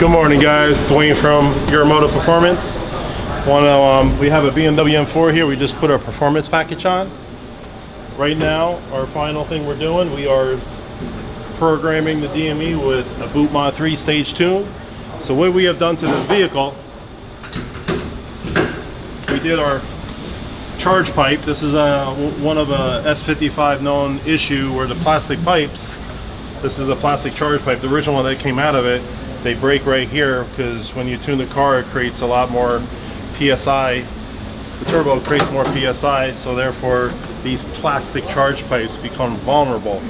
Good morning, guys. Dwayne from Euromotive Performance. We have a BMW M4 here. We just put our performance package on. Right now, our final thing we're doing, we are programming the DME with a boot mod 3 stage tune. So what we have done to this vehicle, we did our charge pipe. This is one of a S55 known issue where the plastic pipes, this is a plastic charge pipe. The original one that came out of it, they break right here because when you tune the car, it creates a lot more PSI. The turbo creates more PSI, so therefore these plastic charge pipes become vulnerable.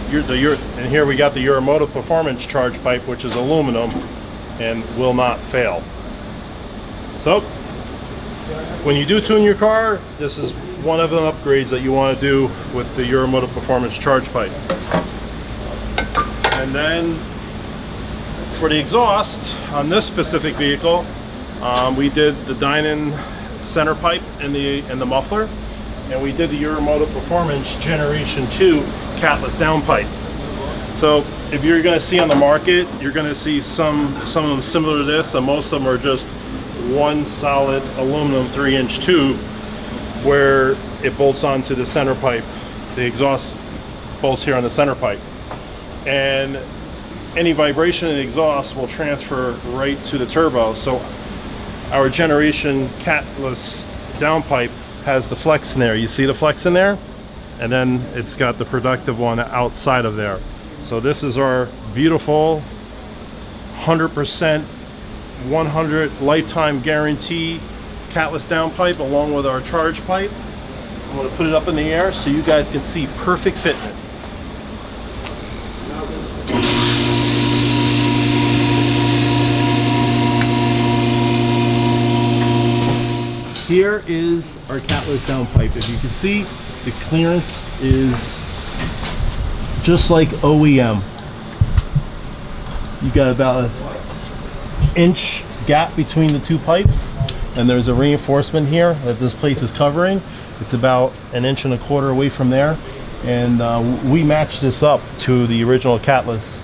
And here we got the Euromotive Performance charge pipe, which is aluminum and will not fail. So when you do tune your car, this is one of the upgrades that you want to do with the Euromotive Performance charge pipe. And then for the exhaust on this specific vehicle, we did the Dinan center pipe and the muffler, and we did the Euromotive Performance Generation 2 Catless downpipe. So if you're going to see on the market, you're going to see some of them similar to this, and most of them are just one solid aluminum 3-inch tube where it bolts onto the center pipe. The exhaust bolts here on the center pipe, and any vibration in the exhaust will transfer right to the turbo. So our generation Catless downpipe has the flex in there. You see the flex in there? And then it's got the productive one outside of there. So this is our beautiful 100% 100 lifetime guarantee Catless downpipe along with our charge pipe. I'm going to put it up in the air so you guys can see perfect fitment. Here is our Catless downpipe. If you can see, the clearance is just like OEM. You got about an inch gap between the two pipes, and there's a reinforcement here that this place is covering. It's about 1.25 inches away from there, and we matched this up to the original Catless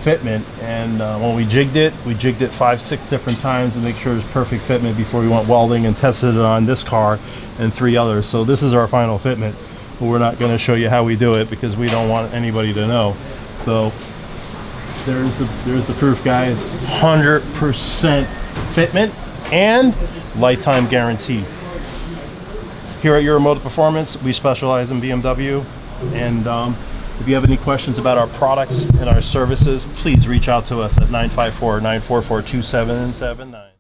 fitment, and when we jigged it 5-6 different times to make sure it's perfect fitment before we went welding and tested it on this car and 3 others. So this is our final fitment, but we're not going to show you how we do it because we don't want anybody to know. So there's the proof, guys. 100% fitment and lifetime guarantee. Here at Euromotive Performance, we specialize in BMW, and if you have any questions about our products and our services, please reach out to us at 954-944-2779.